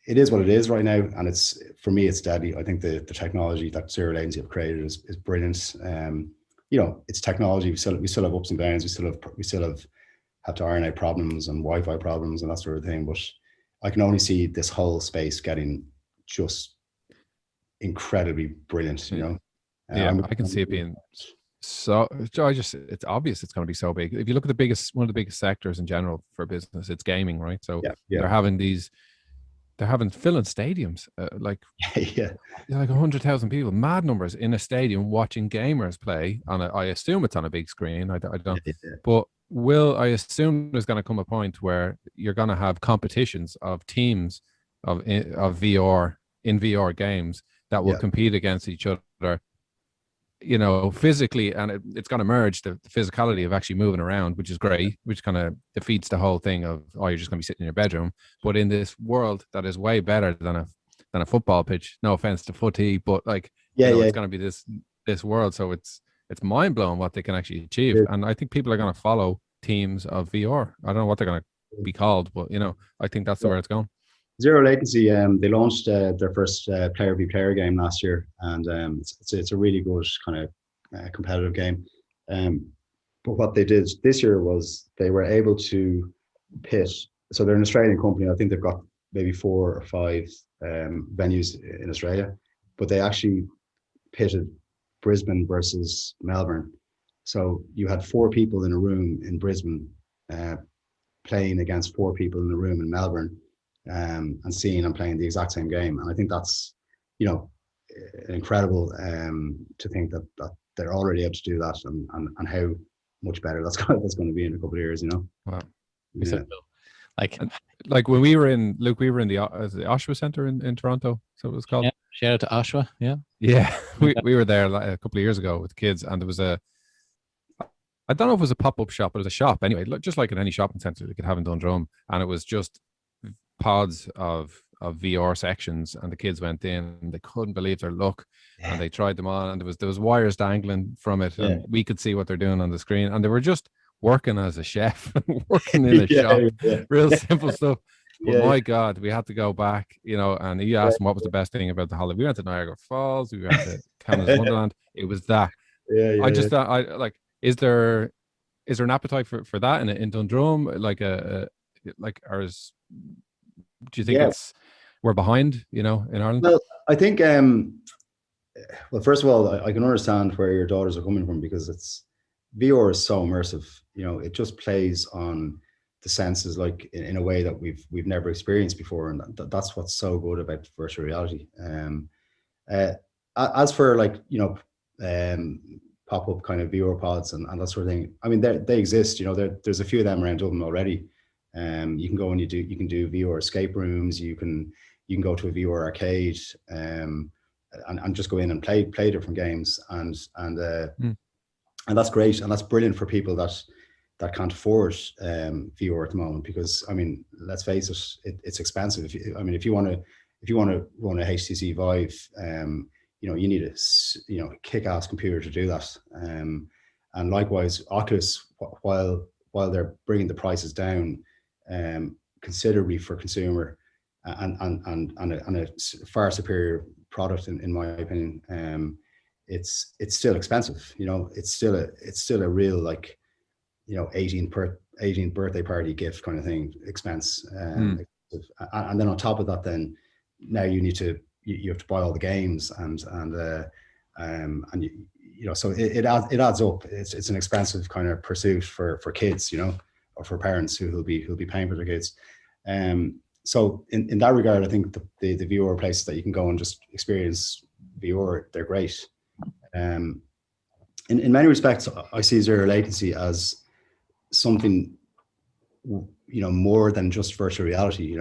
it is what it is right now, and for me it's deadly. I think the technology that Zero Latency have created is brilliant. It's technology. We still have ups and downs. We still have to iron out problems and Wi-Fi problems and that sort of thing. But I can only see this whole space getting just incredibly brilliant. Yeah, I can see it being so it's obvious it's going to be so big. If you look at one of the biggest sectors in general for business, it's gaming, right? So they're having filling stadiums, like yeah, like 100,000 people, mad numbers in a stadium watching gamers play I assume it's on a big screen. I don't, but I assume there's going to come a point where you're going to have competitions of teams of VR in VR games that will compete against each other, physically, and it's going to merge the physicality of actually moving around, which is great, which kind of defeats the whole thing of, oh, you're just going to be sitting in your bedroom. But in this world that is way better than a football pitch, no offense to FootTee, but like, it's going to be this world. So it's mind blowing what they can actually achieve. And I think people are going to follow teams of VR. I don't know what they're going to be called, but I think that's where it's going. Zero Latency, they launched their first player v player game last year, and it's a really good kind of competitive game. But what they did this year was they were able to pit. So they're an Australian company. I think they've got maybe 4 or 5 venues in Australia, but they actually pitted Brisbane versus Melbourne. So you had 4 people in a room in Brisbane playing against 4 people in a room in Melbourne. And seeing and playing the exact same game. And I think that's, incredible to think that they're already able to do that, and how much better that's going to be in a couple of years, Wow. Yeah. Like when we were in the Oshawa Centre in Toronto, so it was called. Yeah. Shout out to Oshawa. Yeah. we were there a couple of years ago with kids, and there was I don't know if it was a pop-up shop, but it was a shop anyway, just like in any shopping centre you could have in Dundrum, and it was just pods of VR sections, and the kids went in and they couldn't believe their luck, and they tried them on, and there was wires dangling from it, and we could see what they're doing on the screen, and they were just working as a chef, working in a shop, real simple stuff. But my God, we had to go back, and you asked them what was the best thing about the holiday. We went to Niagara Falls, we went to Canada's Wonderland. It was that. I just thought, like, is there an appetite for that in Dundrum? Do you think we're behind, in Ireland? Well, I think, well, first of all, I can understand where your daughters are coming from, because VR is so immersive. It just plays on the senses, like in a way that we've never experienced before, and that's what's so good about virtual reality. As for pop-up kind of VR pods and that sort of thing, I mean, they exist. There's a few of them around Dublin already. You can go and you can do VR escape rooms. You can go to a VR arcade, and just go in and play different games, and that's great, and that's brilliant for people that can't afford VR at the moment, because I mean, let's face it, it's expensive. If you want to run a HTC Vive, you need a kick-ass computer to do that, and likewise Oculus, while they're bringing the prices down considerably for consumer, and a far superior product in my opinion, it's still expensive. It's still a real 18th birthday party gift kind of thing expense, and then on top of that, then now you have to buy all the games, and so it adds up. It's an expensive kind of pursuit for kids, or for parents who'll be paying for their kids. So in that regard, I think the VR places that you can go and just experience VR, they're great. In many respects, I see Zero Latency as something, more than just virtual reality.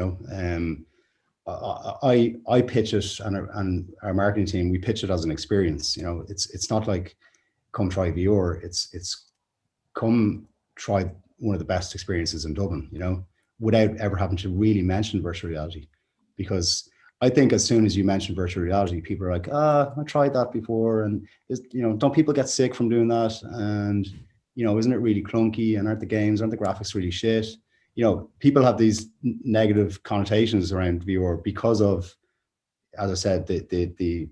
I pitch it, and our marketing team, we pitch it as an experience. It's not like come try VR. It's come try one of the best experiences in Dublin, without ever having to really mention virtual reality. Because I think as soon as you mention virtual reality, people are like, I tried that before, and don't people get sick from doing that? And isn't it really clunky? And aren't the graphics really shit? People have these negative connotations around VR because of, as I said, the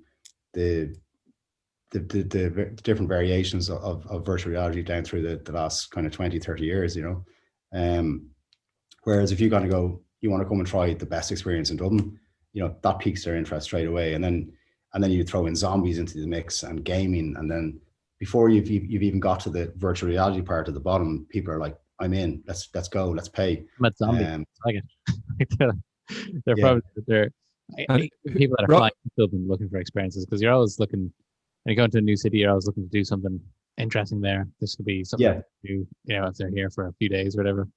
different variations of virtual reality down through the last kind of 20, 30 years, whereas if you want to come and try the best experience in Dublin, that piques their interest straight away. And then you throw in zombies into the mix and gaming, and then before you've even got to the virtual reality part at the bottom, people are like, I'm in, let's go, let's pay. Met zombie. Like it. They're Yeah. probably people that are flying still been looking for experiences, because you're always looking when you go into a new city, you're always looking to do something interesting there. This could be something to do, if they're here for a few days or whatever.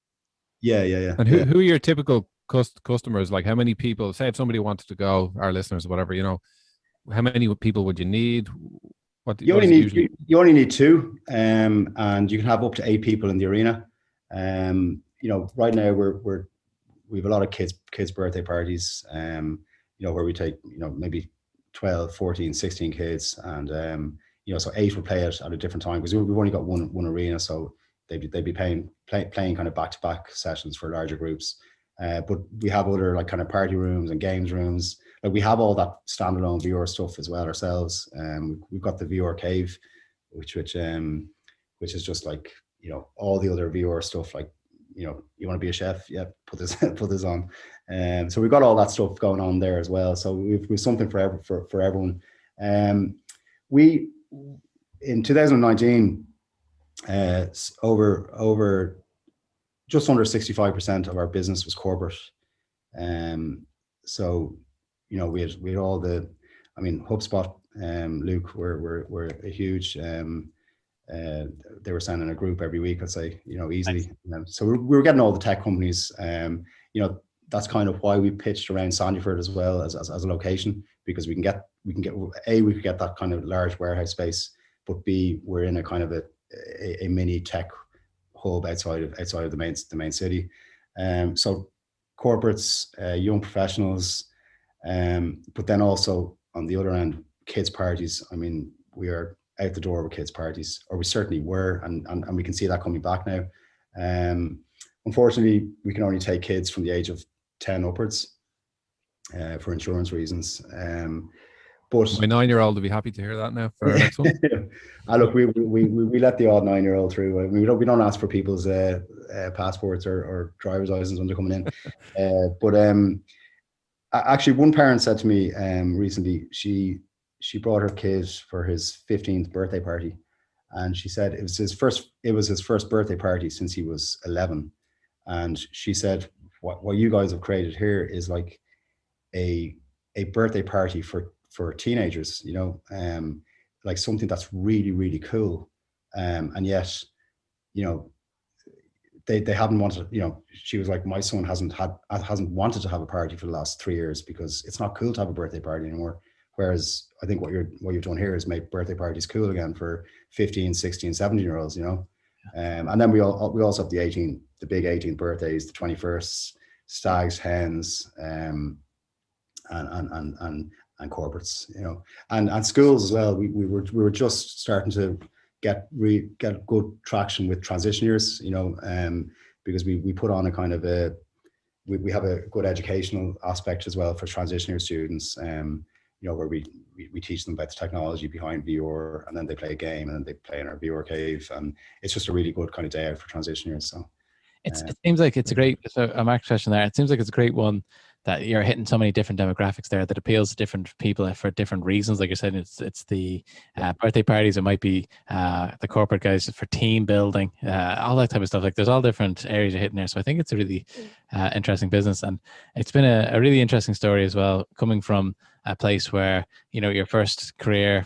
Yeah. And who are your typical customers? Like, how many people, say if somebody wanted to go, our listeners, whatever, how many people would you need? You only need two, and you can have up to 8 people in the arena. Right now we have a lot of kids birthday parties, where we take, maybe 12, 14, 16 kids, and so 8 will play it at a different time, because we've only got one arena, so they'd be playing kind of back-to-back sessions for larger groups. But we have other like kind of party rooms and games rooms. Like, we have all that standalone VR stuff as well ourselves. We've got the VR cave, which is just like, all the other VR stuff. Like, you want to be a chef? Yeah, put this on. So we've got all that stuff going on there as well. So we've something for everyone. We in 2019, over just under 65% of our business was corporate. So, we had all the, HubSpot, Luke, were a huge, they were sending a group every week, I'd say, easily. Nice. So we were getting all the tech companies. That's kind of why we pitched around Sandyford as well as a location, because we could get that kind of large warehouse space, but B, we're in a kind of a mini tech hub outside of the main city. So corporates, young professionals, but then also on the other end, kids parties. We are out the door with kids parties, or we certainly were, and we can see that coming back now. Unfortunately, we can only take kids from the age of 10 upwards for insurance reasons. But my 9-year-old will be happy to hear that now for our next one. Look, we let the odd 9-year-old through. We don't ask for people's passports or driver's license when they're coming in. But actually, one parent said to me recently, she brought her kid for his 15th birthday party, and she said it was his first birthday party since he was 11. And she said, what you guys have created here is like a birthday party for teenagers, like something that's really, really cool. And yet, they haven't wanted, she was like, my son hasn't wanted to have a party for the last 3 years because it's not cool to have a birthday party anymore. Whereas I think what you've done here is make birthday parties cool again for 15, 16, 17-year-olds, and then we also have the big 18th birthdays, the 21st, stags, hens, and corporates, and schools as well. We were just starting to get good traction with transition years, because we put on a kind of we have a good educational aspect as well for transition year students, where we teach them about the technology behind VR, and then they play a game, and then they play in our VR cave, and it's just a really good kind of day out for transition years. So it seems like it's a great, so a Mark's question there, it seems like it's a great one that you're hitting so many different demographics there that appeals to different people for different reasons. Like you're saying, it's the birthday parties, it might be the corporate guys for team building, all that type of stuff. Like there's all different areas you're hitting there. So I think it's a really interesting business, and it's been a really interesting story as well, coming from a place where, your first career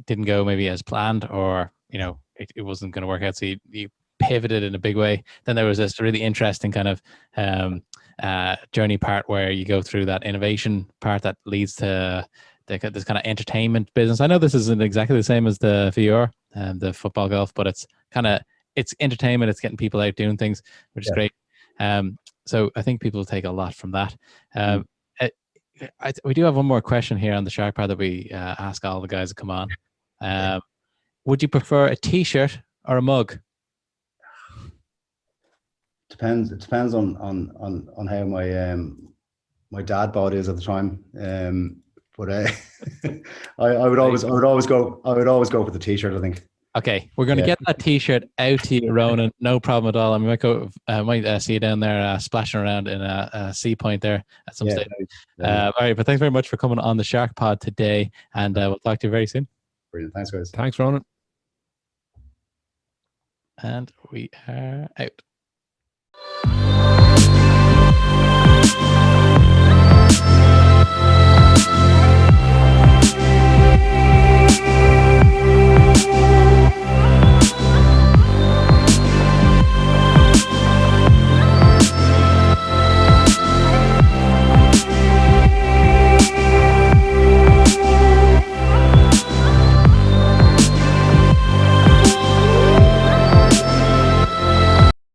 didn't go maybe as planned, or, it wasn't going to work out. So you pivoted in a big way. Then there was this really interesting kind of journey part where you go through that innovation part that leads to this kind of entertainment business. I know this isn't exactly the same as the VR and the football golf, but it's entertainment. It's getting people out doing things, which is great. So I think people will take a lot from that. We do have one more question here on the SharkPod that we ask all the guys that come on. Would you prefer a t-shirt or a mug? Depends. It depends on how my dad bod is at the time. But I would always go for the t-shirt, I think. Okay, we're going to get that t-shirt out to you, Ronan. No problem at all. I mean, might see you down there splashing around in a sea point there at some stage. All right, but thanks very much for coming on the SharkPod today, and we'll talk to you very soon. Brilliant. Thanks, guys. Thanks, Ronan. and we are out.